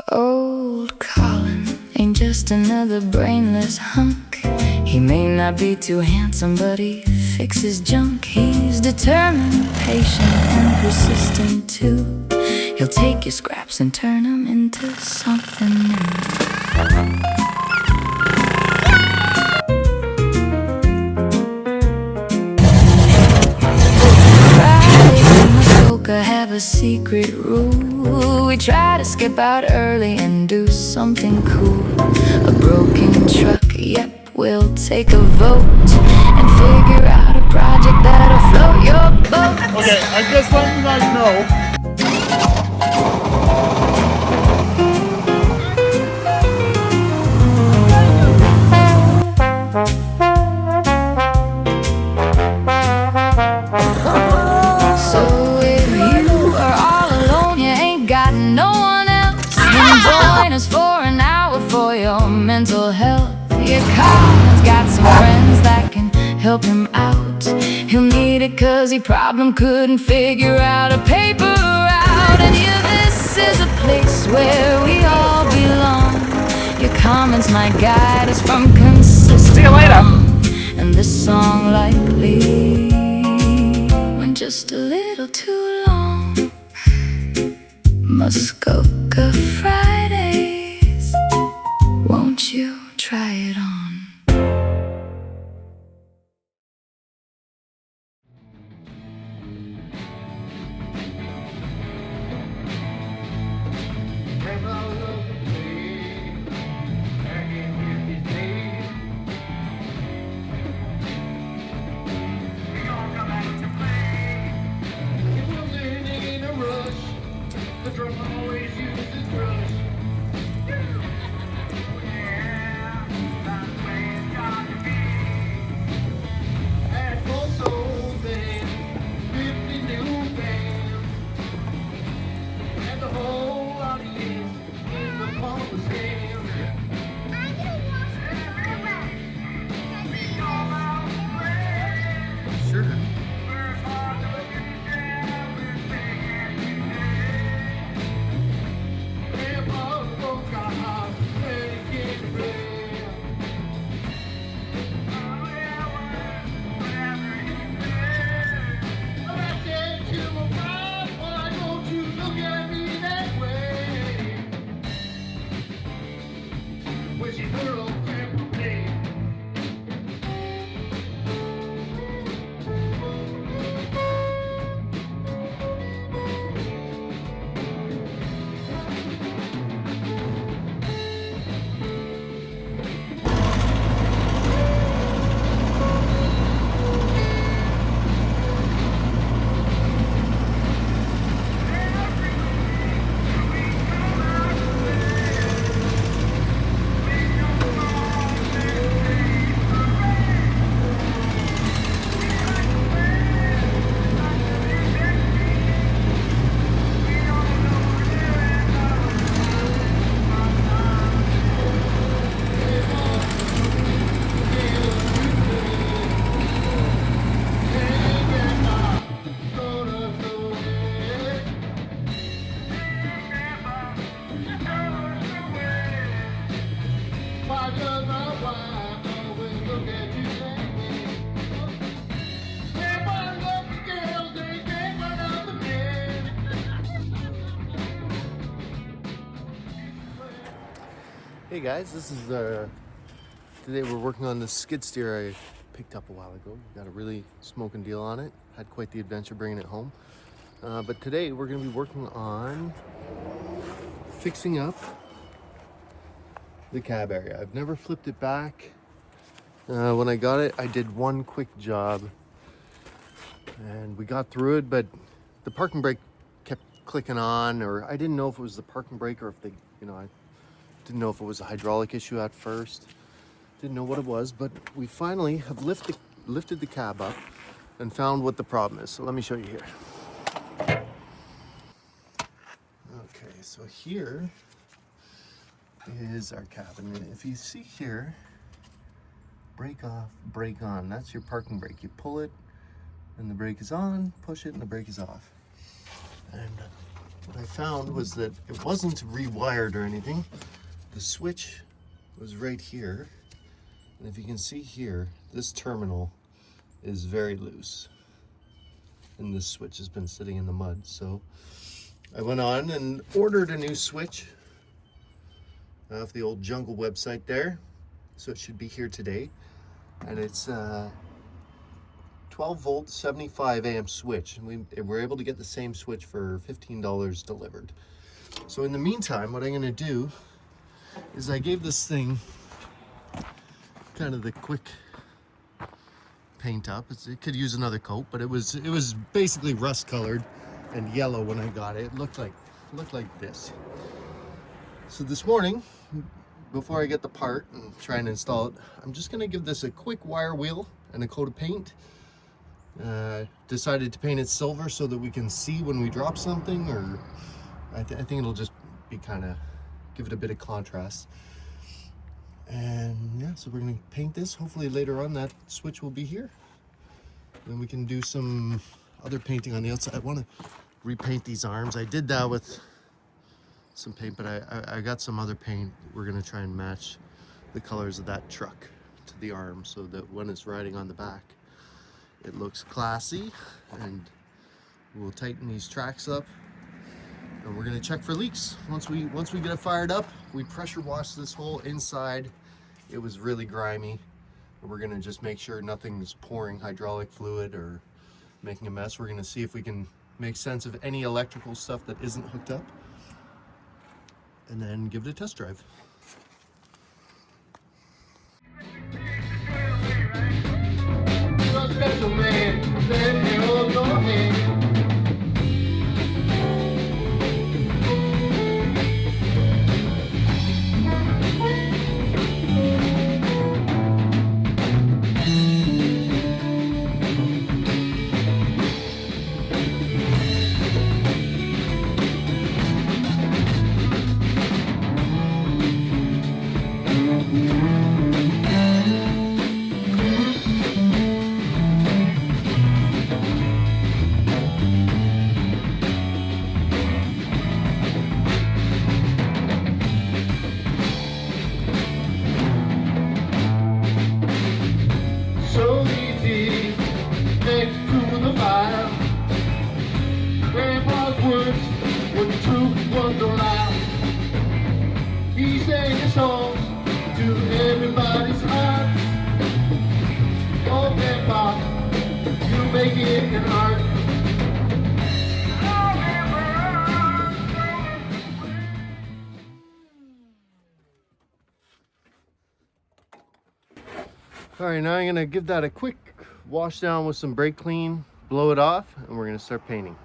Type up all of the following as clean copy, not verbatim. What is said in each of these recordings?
Old Colin ain't just another brainless hunk. He may not be too handsome, but he fixes junk. He's determined, patient, and persistent too. He'll take your scraps and turn them into something new. Have a secret rule. We try to skip out early and do something cool. A broken truck, yep, we'll take a vote and figure out a project that'll float your boat. Okay, I just let you guys know. For an hour for your mental health. Your Colin's got some friends that can help him out. He'll need it cause he problem couldn't figure out a paper route. And yeah, this is a place where we all belong. Your comments might guide us from consistent. See you later. And this song likely went just a little too long. Muskoka Fridays, won't you try it on? The drummer always uses brush. Yeah, that's the way it's got to be. Had 4 souls and 50 new bands, and the whole audience in the palm of his hand. Sure. Hey guys, this is today we're working on this skid steer I picked up a while ago. Got a really smoking deal on it. Had quite the adventure bringing it home. But today we're going to be working on fixing up the cab area. I've never flipped it back. When I got it, I did one quick job and we got through it, but the parking brake kept clicking on, or I didn't know if it was the parking brake or if they, I didn't know if it was a hydraulic issue at first. Didn't know what it was, but we finally have lifted the cab up and found what the problem is. So let me show you here. Okay, so here is our cab. And if you see here, brake off, brake on. That's your parking brake. You pull it and the brake is on, push it and the brake is off. And what I found was that it wasn't rewired or anything. The switch was right here. And if you can see here, this terminal is very loose. And this switch has been sitting in the mud. So I went on and ordered a new switch off the old Jungle website there. So it should be here today. And it's 12 volt 75 amp switch, and we were able to get the same switch for $15 delivered. So in the meantime, what I'm going to do is I gave this thing kind of the quick paint up. It could use another coat, but it was basically rust colored and yellow when I got it. It looked like this. So this morning, before I get the part and try and install it, I'm just going to give this a quick wire wheel and a coat of paint. Decided to paint it silver so that we can see when we drop something, or I think it'll just be kind of give it a bit of contrast. And yeah, so we're going to paint this. Hopefully later on that switch will be here. Then we can do some other painting on the outside. I want to repaint these arms. I did that with some paint, but I got some other paint. We're going to try and match the colors of that truck to the arm so that when it's riding on the back, it looks classy. And we'll tighten these tracks up, and we're going to check for leaks. Once we get it fired up, we pressure wash this whole inside. It was really grimy, and we're going to just make sure nothing's pouring hydraulic fluid or making a mess. We're going to see if we can make sense of any electrical stuff that isn't hooked up, and then give it a test drive. He sang his songs to everybody's heart. Oh, Grandpa, you make it an art. All right, now I'm gonna give that a quick wash down with some brake clean, blow it off, and we're gonna start painting.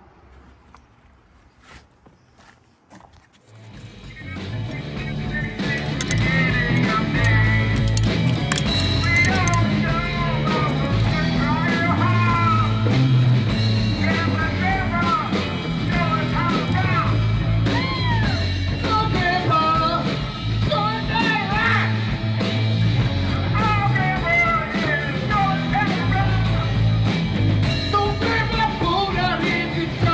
Don't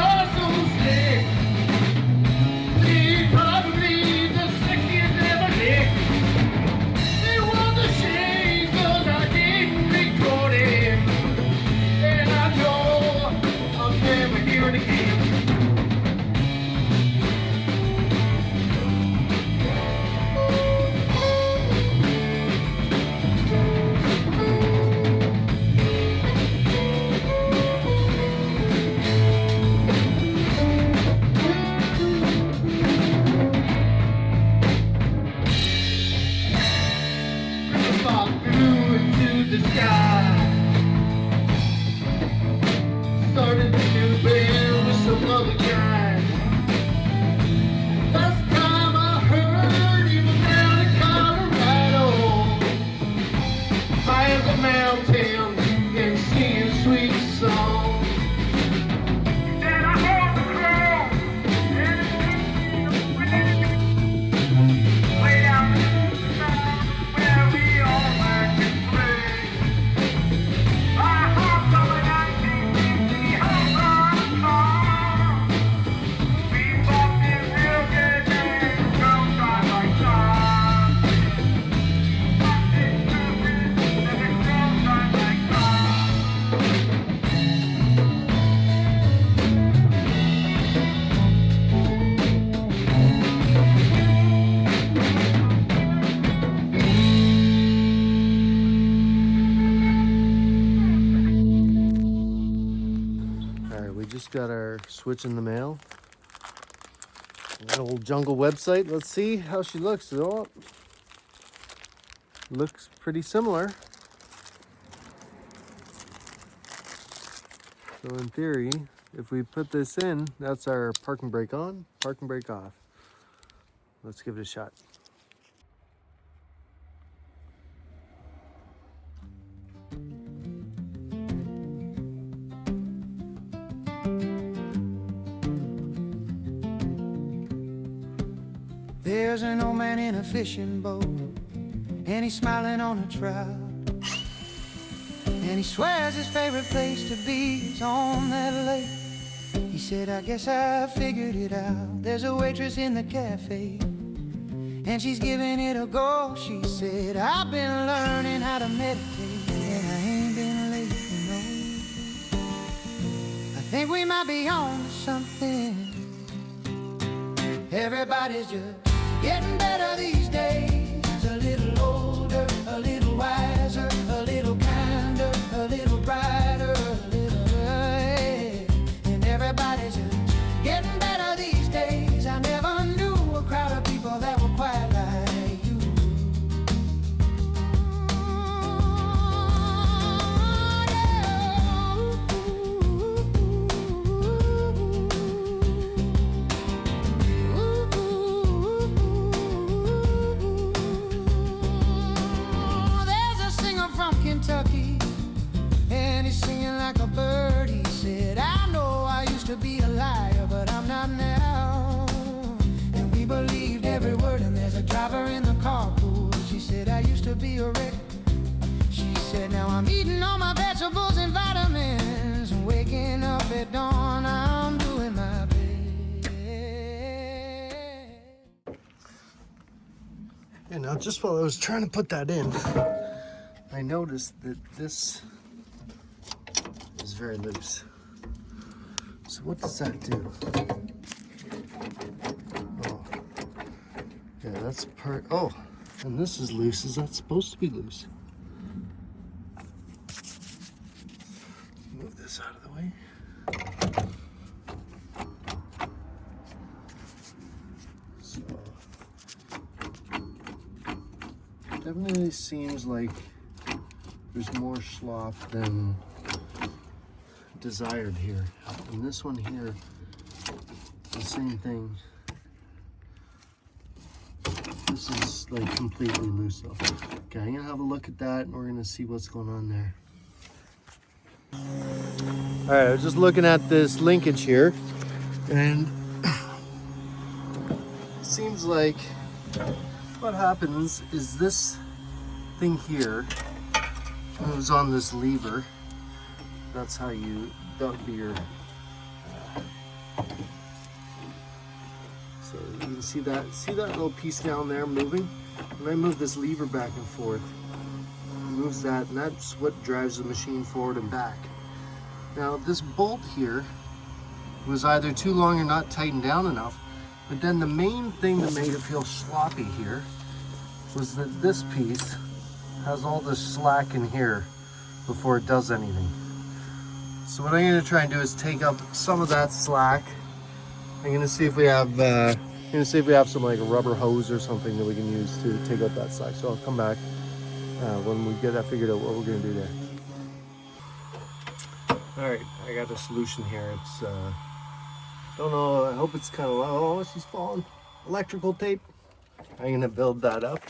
got our switch in the mail. That old jungle website. Let's see how she looks. Oh, looks pretty similar. So in theory, if we put this in, that's our parking brake on, parking brake off. Let's give it a shot. There's an old man in a fishing boat, and he's smiling on a trout. And he swears his favorite place to be is on that lake. He said, I guess I figured it out. There's a waitress in the cafe, and she's giving it a go. She said, I've been learning how to meditate, and I ain't been late, you know. I think we might be on to something. Everybody's just getting better these days. A little older, a little wiser, a little kinder, a little brighter, a little and everybody's just getting better these days. I never knew a crowd of people that were quite like you. Kentucky, and he's singing like a bird. He said, I know I used to be a liar, but I'm not now. And we believed every word, and there's a driver in the carpool. She said, I used to be a wreck. She said, now I'm eating all my vegetables and vitamins, and waking up at dawn, I'm doing my best. Yeah, now just while I was trying to put that in, I noticed that this is very loose. So what does that do? Oh, yeah, that's part. Oh, and this is loose. Is that supposed to be loose? Move this out of the way. So, definitely seems like there's more slop than desired here. And this one here, the same thing. This is like completely loose though. Okay, I'm gonna have a look at that and we're gonna see what's going on there. All right, I was just looking at this linkage here, and it seems like what happens is this thing here moves on this lever. That's how that would be your so you can see that little piece down there moving. When I move this lever back and forth, it moves that, and that's what drives the machine forward and back. Now this bolt here was either too long or not tightened down enough, but then the main thing that made it feel sloppy here was that this piece has all this slack in here before it does anything. So what I'm going to try and do is take up some of that slack. I'm going to see if we have some like a rubber hose or something that we can use to take out that slack. So I'll come back when we get that figured out what we're going to do there. All right, I got a solution here. It's don't know. I hope it's kind of low. Oh, she's falling. Electrical tape. I'm going to build that up.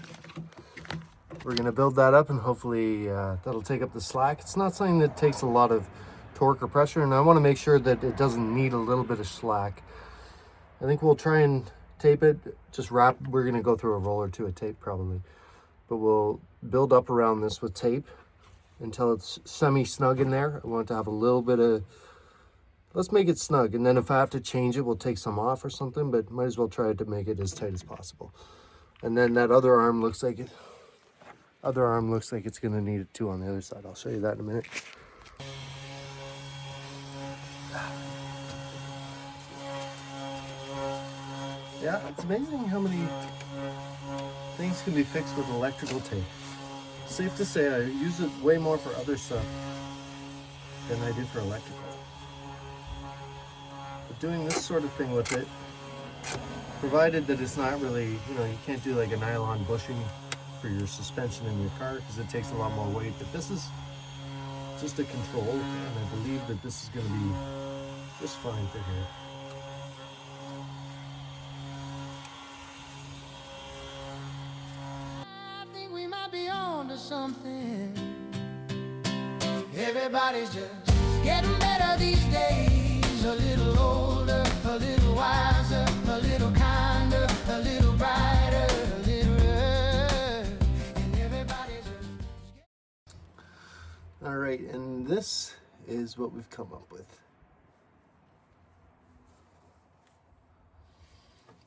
We're going to build that up and hopefully that'll take up the slack. It's not something that takes a lot of torque or pressure, and I want to make sure that it doesn't need a little bit of slack. I think we'll try and tape it, just wrap. We're going to go through a roll or two of tape probably, but we'll build up around this with tape until it's semi-snug in there. I want it to have a little bit of, let's make it snug, and then if I have to change it, we'll take some off or something, but might as well try to make it as tight as possible. And then that other arm looks like it's going to need it too on the other side. I'll show you that in a minute. Yeah, it's amazing how many things can be fixed with electrical tape. Safe to say I use it way more for other stuff than I do for electrical. doing this sort of thing with it, provided that it's not really, you know, you can't do like a nylon bushing for your suspension in your car because it takes a lot more weight. But this is just a control, and I believe that this is going to be just fine for here. I think we might be on to something. Everybody's just getting better these days. A little older, a little wiser, a little kinder, a little brighter, a little and everybody's just... All right, and this is what we've come up with.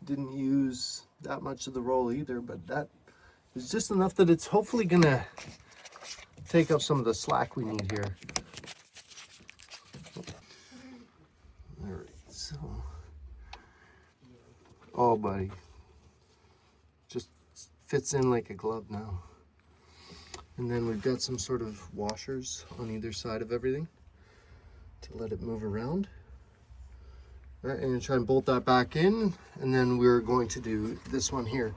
Didn't use that much of the roll either, but that is just enough that it's hopefully gonna take up some of the slack we need here. All right, so, oh buddy, just fits in like a glove now. And then we've got some sort of washers on either side of everything to let it move around. All right, and you try and bolt that back in, and then we're going to do this one here,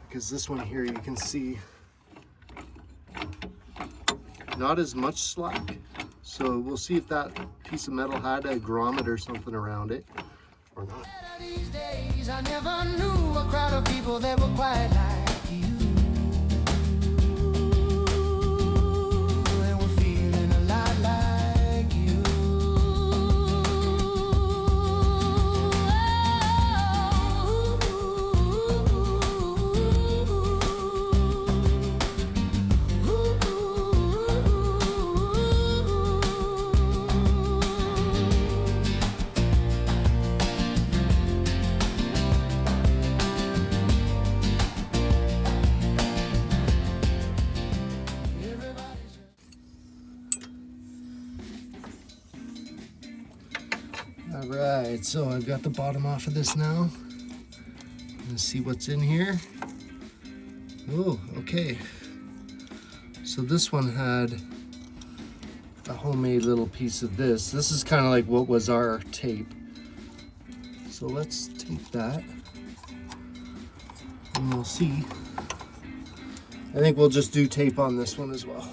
because this one here you can see not as much slack. So we'll see if that piece of metal had a grommet or something around it or not. These days, I never knew a crowd of people that were quite like you. And we're feeling a lot like you. All right, so I've got the bottom off of this now. Let's see what's in here. Oh, okay. So this one had a homemade little piece of this. This is kind of like what was our tape. So let's take that and we'll see. I think we'll just do tape on this one as well.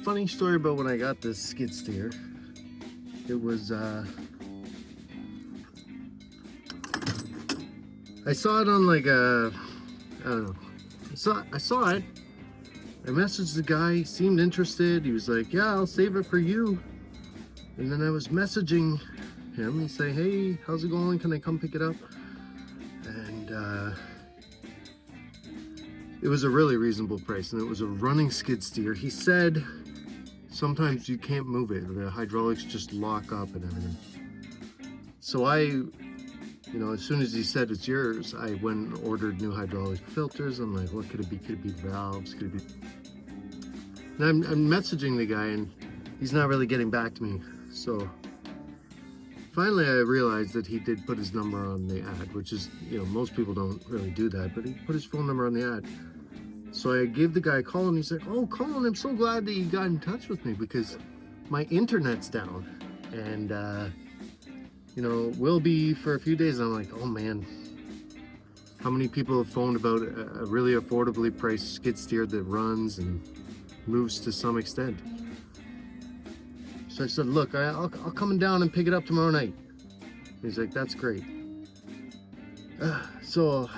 Funny story about when I got this skid steer. It was I saw it on like a, I don't know. I saw it. I messaged the guy. He seemed interested. He was like, "Yeah, I'll save it for you." And then I was messaging him and say, "Hey, how's it going? Can I come pick it up?" And it was a really reasonable price, and it was a running skid steer. He said sometimes you can't move it. The hydraulics just lock up and everything. So as soon as he said it's yours, I went and ordered new hydraulic filters. I'm like, what could it be? Could it be valves? Could it be? And I'm messaging the guy, and he's not really getting back to me. So finally, I realized that he did put his number on the ad, which is, most people don't really do that, but he put his phone number on the ad. So I gave the guy a call, and he's like, "Oh, Colin, I'm so glad that you got in touch with me because my internet's down, and will be for a few days." And I'm like, "Oh man, how many people have phoned about a really affordably priced skid steer that runs and moves to some extent?" So I said, "Look, I'll come down and pick it up tomorrow night." He's like, "That's great." So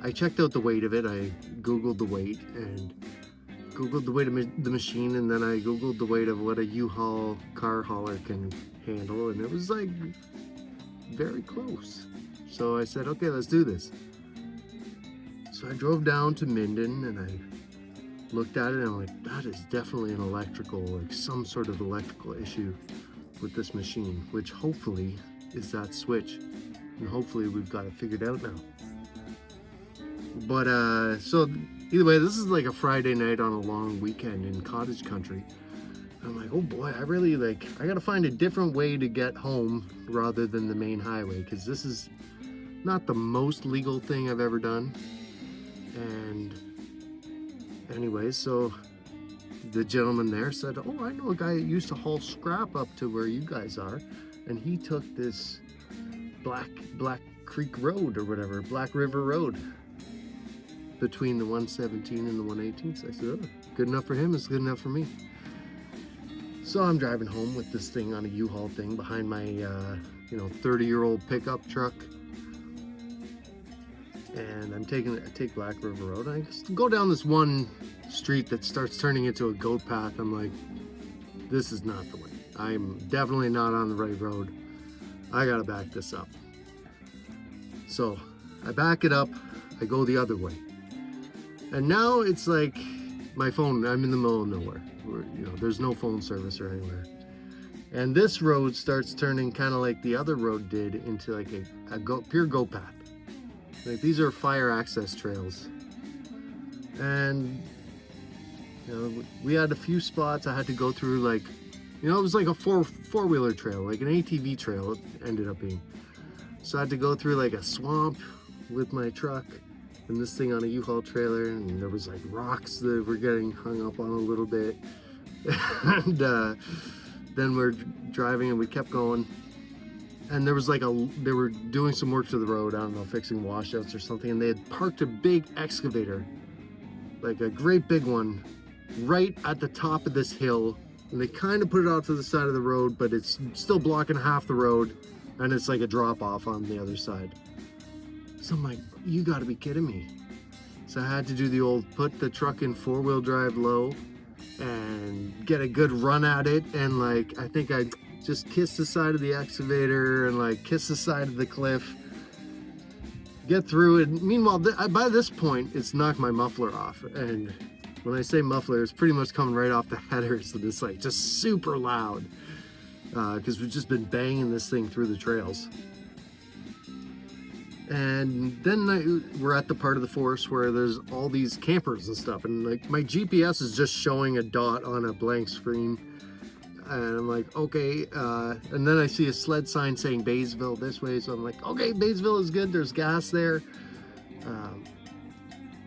I checked out the weight of it. I Googled the weight and Googled the weight of the machine, and then I Googled the weight of what a U-Haul car hauler can handle, and it was like very close. So I said, "Okay, let's do this." So I drove down to Minden and I looked at it, and I'm like, that is definitely an electrical, like some sort of electrical issue with this machine, which hopefully is that switch, and hopefully we've got it figured out now. But so either way, this is like a Friday night on a long weekend in cottage country. I'm like, oh boy, I gotta find a different way to get home rather than the main highway, because this is not the most legal thing I've ever done. And anyway, so the gentleman there said, oh, I know a guy that used to haul scrap up to where you guys are, and he took this Black Creek Road or whatever, Black River Road, between the 117 and the 118. So I said, oh, good enough for him, it's good enough for me. So I'm driving home with this thing on a U-Haul thing behind my 30-year-old pickup truck, and I take Black River Road, and I just go down this one street that starts turning into a goat path. I'm like, this is not the way. I'm definitely not on the right road. I gotta back this up. So I back it up, I go the other way. And now it's like my phone, I'm in the middle of nowhere. There's no phone service or anywhere. And this road starts turning kind of like the other road did into like a pure goat path. Like these are fire access trails. And we had a few spots I had to go through, like, it was like a four-wheeler trail, like an ATV trail it ended up being. So I had to go through like a swamp with my truck and this thing on a U-Haul trailer, and there was like rocks that were getting hung up on a little bit. And then we're driving and we kept going. And there was like they were doing some work to the road, I don't know, fixing washouts or something, and they had parked a big excavator, like a great big one, right at the top of this hill. And they kind of put it off to the side of the road, but it's still blocking half the road, and it's like a drop off on the other side. So I'm like, you gotta be kidding me. So I had to do the old put the truck in four-wheel drive low and get a good run at it, and like I think I just kissed the side of the excavator and like kiss the side of the cliff, get through it. Meanwhile, by this point it's knocked my muffler off, and when I say muffler, it's pretty much coming right off the header, so it's like just super loud because we've just been banging this thing through the trails. And then we're at the part of the forest where there's all these campers and stuff, and like my GPS is just showing a dot on a blank screen, and I'm like, okay, and then I see a sled sign saying Baysville this way, so I'm like, okay, Baysville is good, there's gas there,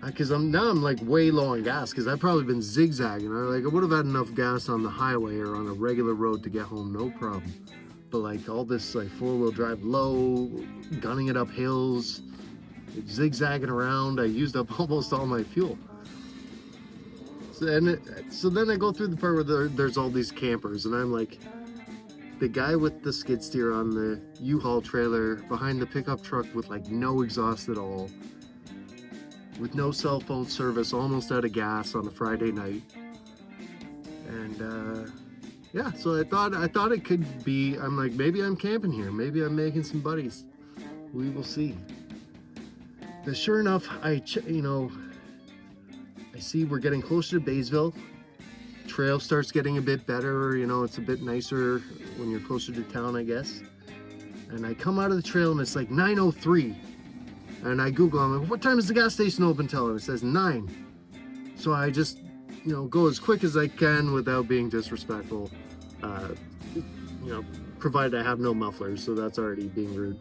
because I'm like way low on gas, because I've probably been zigzagging. I would have had enough gas on the highway or on a regular road to get home, no problem. But like all this like four-wheel drive low, gunning it up hills, zigzagging around, I used up almost all my fuel. So then I go through the part where there's all these campers, and I'm like, the guy with the skid steer on the U-Haul trailer behind the pickup truck with like no exhaust at all, with no cell phone service, almost out of gas on a Friday night. And yeah, so I thought it could be, I'm like, maybe I'm camping here, maybe I'm making some buddies, we will see. But sure enough, I see we're getting closer to Baysville. Trail starts getting a bit better, it's a bit nicer when you're closer to town, I guess. And I come out of the trail and it's like 9:03. And I Google, I'm like, what time is the gas station open till? And it says 9. So I just, go as quick as I can without being disrespectful. Provided I have no mufflers, so that's already being rude.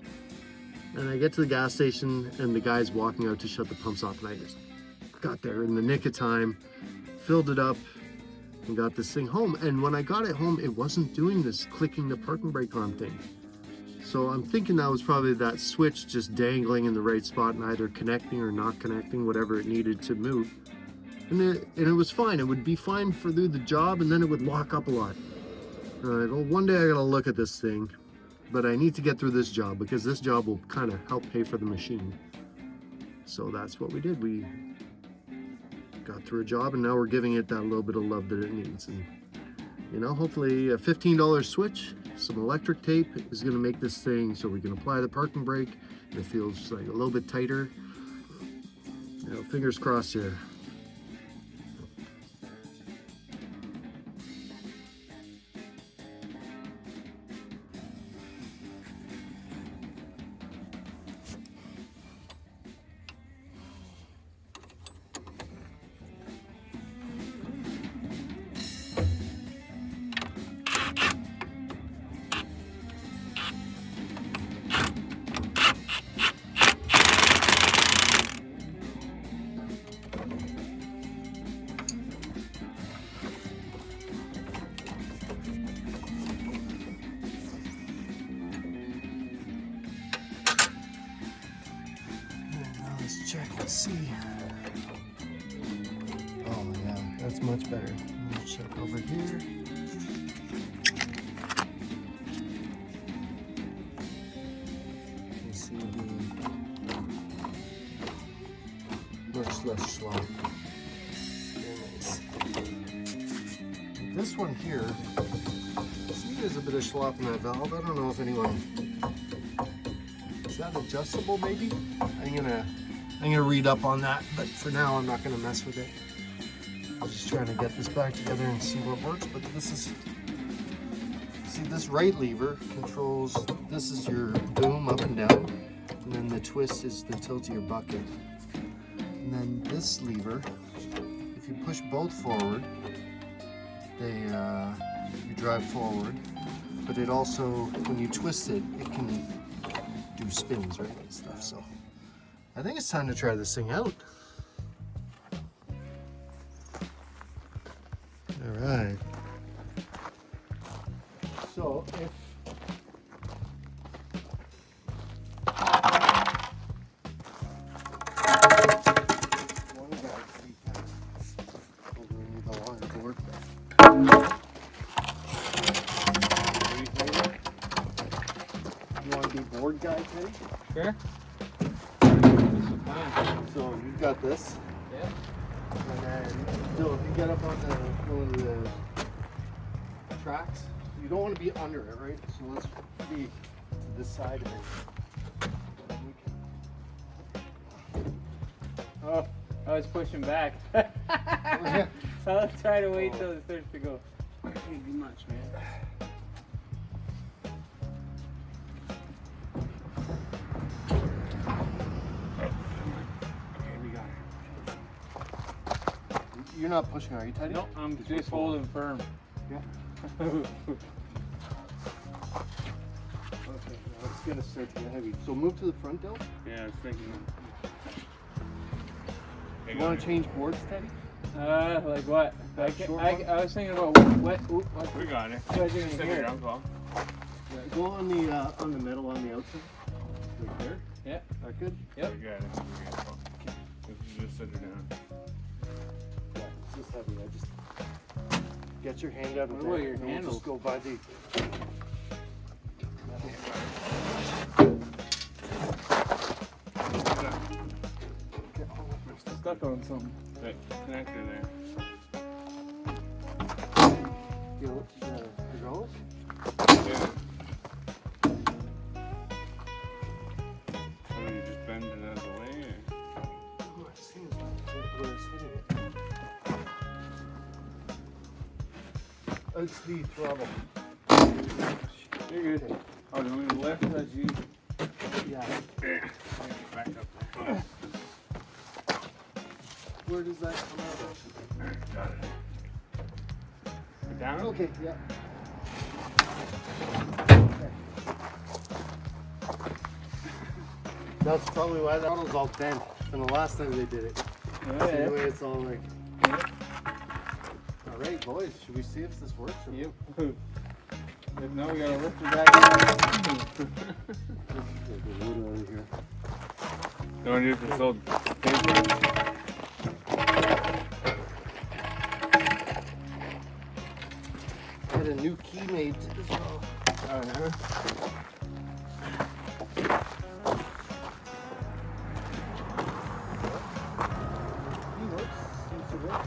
And I get to the gas station and the guy's walking out to shut the pumps off, and I just got there in the nick of time, filled it up, and got this thing home. And when I got it home, it wasn't doing this clicking the parking brake on thing. So I'm thinking that was probably that switch just dangling in the right spot and either connecting or not connecting, whatever it needed to move. And it was fine. It would be fine for the job, and then it would lock up a lot. All right, well, one day I gotta look at this thing, but I need to get through this job because this job will kind of help pay for the machine. So that's what we did. We got through a job, and now we're giving it that little bit of love that it needs. And hopefully a $15 switch, some electric tape is going to make this thing so we can apply the parking brake. It feels like a little bit tighter. Fingers crossed here. see. Oh yeah, that's much better. Let's check over here. You see the much less slop. Very nice. This one here, see there's a bit of slop in that valve. I don't know if anyone, is that adjustable maybe? I'm gonna read up on that, but for now I'm not gonna mess with it. I'm just trying to get this back together and see what works. But this is, see this right lever controls, this is your boom up and down, and then the twist is the tilt of your bucket. And then this lever, if you push both forward, you drive forward, but it also, when you twist it, it can do spins, right, and stuff. So I think it's time to try this thing out. All right. So if one guy over the wire board. You want to be board guy, Teddy? Sure. So you've got this. Yeah. And then, Bill, if you get up on one of the tracks, you don't want to be under it, right? So let's be to this side. Oh, I was pushing back. Yeah. I'll try to wait till it starts to go. Can't do much, man. Okay, we got it. You're not pushing, are you, Teddy? No, I'm just holding firm. Yeah. Okay, now it's gonna start to get heavy. So move to the front, Del. Yeah, I was thinking. You want to change boards, Teddy? Like what? I was thinking about what? We got it. You guys didn't Sit hear here, it. Uncle. Go on the metal on the outside. Right there. Yeah. That good? Yep. We got it. Just sit her down. Yeah, it's just heavy. I just get your hand out of What there. about your and we'll handles? just go by the. Stuck on something. That connector there. The hydraulic? Yeah. So you just bend it out of the way? Oh, it seems like where it's hitting it. It's the throttle. You're good. Oh, do you want me to lift as you? Yeah. Back up there. Where does that come out of? Got it. Down? Okay, yeah. That's probably why that throttle's all bent from the last time they did it. Oh, So yeah. anyway, it's all like. All right, boys, should we see if this works? Or Yep. If no, we gotta lift it back. You want to use this old paper? I had a new key made as well. Oh, no. Key works. Seems to work.